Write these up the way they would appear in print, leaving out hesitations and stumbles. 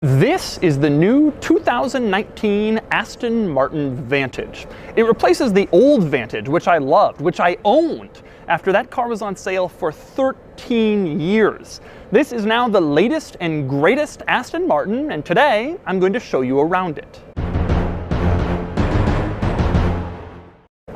This is the new 2019 Aston Martin Vantage. It replaces the old Vantage, which I loved, which I owned after that car was on sale for 13 years. This is now the latest and greatest Aston Martin, and today I'm going to show you around it.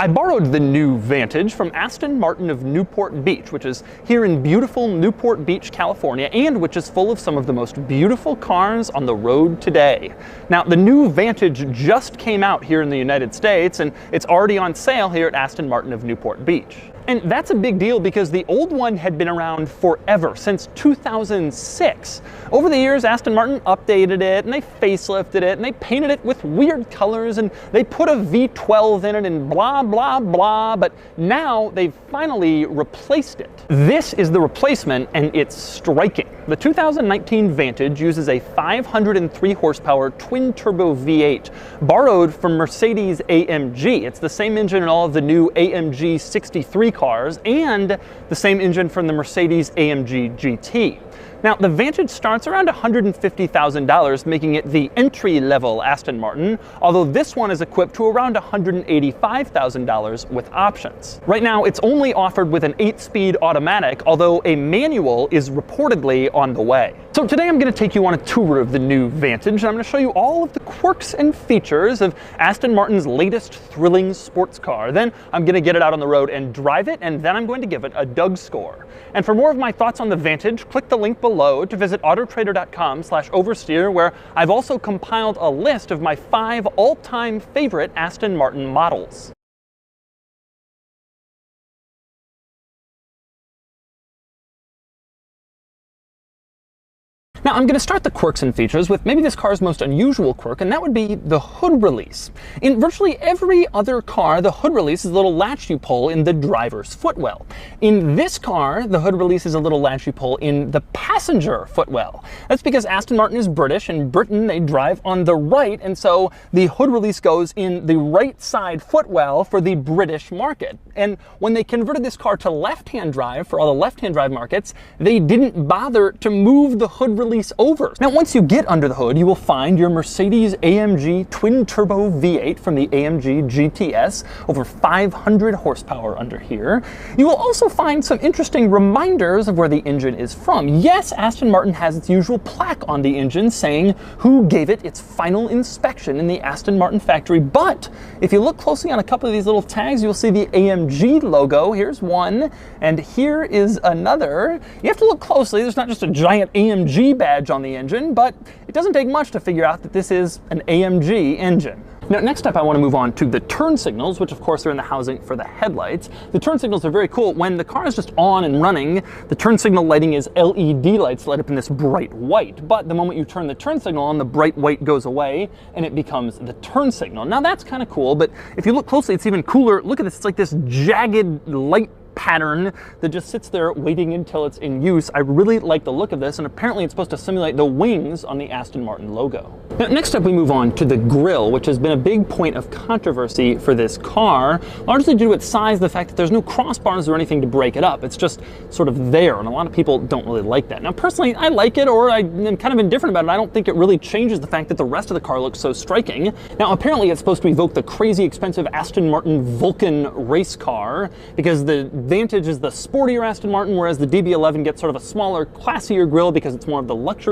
I borrowed the new Vantage from Aston Martin of Newport Beach, which is here in beautiful Newport Beach, California, and which is full of some of the most beautiful cars on the road today. Now, the new Vantage just came out here in the United States, and it's already on sale here at Aston Martin of Newport Beach. And that's a big deal because the old one had been around forever, since 2006. Over the years, Aston Martin updated it, and they facelifted it, and they painted it with weird colors, and they put a V12 in it, and blah, blah, blah, but now they've finally replaced it. This is the replacement, and it's striking. The 2019 Vantage uses a 503 horsepower twin-turbo V8, borrowed from Mercedes AMG. It's the same engine in all of the new AMG 63 cars, and the same engine from the Mercedes AMG GT. Now, the Vantage starts around $150,000, making it the entry-level Aston Martin, although this one is equipped to around $185,000 with options. Right now, it's only offered with an 8-speed automatic, although a manual is reportedly on the way. So today I'm going to take you on a tour of the new Vantage, and I'm going to show you all of the quirks and features of Aston Martin's latest thrilling sports car. Then I'm going to get it out on the road and drive it, and then I'm going to give it a Doug score. And for more of my thoughts on the Vantage, click the link below to visit autotrader.com/oversteer, where I've also compiled a list of my 5 all-time favorite Aston Martin models. Now, I'm going to start the quirks and features with maybe this car's most unusual quirk, and that would be the hood release. In virtually every other car, the hood release is a little latch you pull in the driver's footwell. In this car, the hood release is a little latch you pull in the passenger footwell. That's because Aston Martin is British, and in Britain they drive on the right, and so the hood release goes in the right side footwell for the British market. And when they converted this car to left-hand drive for all the left-hand drive markets, they didn't bother to move the hood release over. Now, once you get under the hood, you will find your Mercedes AMG twin-turbo V8 from the AMG GTS, over 500 horsepower under here. You will also find some interesting reminders of where the engine is from. Yes, Aston Martin has its usual plaque on the engine saying who gave it its final inspection in the Aston Martin factory, but if you look closely on a couple of these little tags, you'll see the AMG logo. Here's one, and here is another. You have to look closely. There's not just a giant AMG badge on the engine, but it doesn't take much to figure out that this is an AMG engine. Now, next up I want to move on to the turn signals, which of course are in the housing for the headlights. The turn signals are very cool. When the car is just on and running, the turn signal lighting is LED lights light up in this bright white, but the moment you turn the turn signal on, the bright white goes away and it becomes the turn signal. Now, that's kind of cool, but if you look closely, it's even cooler. Look at this, it's like this jagged light pattern that just sits there waiting until it's in use. I really like the look of this, and apparently it's supposed to simulate the wings on the Aston Martin logo. Now, next up we move on to the grille, which has been a big point of controversy for this car, largely due to its size, the fact that there's no crossbars or anything to break it up. It's just sort of there, and a lot of people don't really like that. Now, personally, I like it, or I'm kind of indifferent about it. I don't think it really changes the fact that the rest of the car looks so striking. Now, apparently it's supposed to evoke the crazy expensive Aston Martin Vulcan race car, because the Vantage is the sportier Aston Martin, whereas the DB11 gets sort of a smaller, classier grille because it's more of the luxury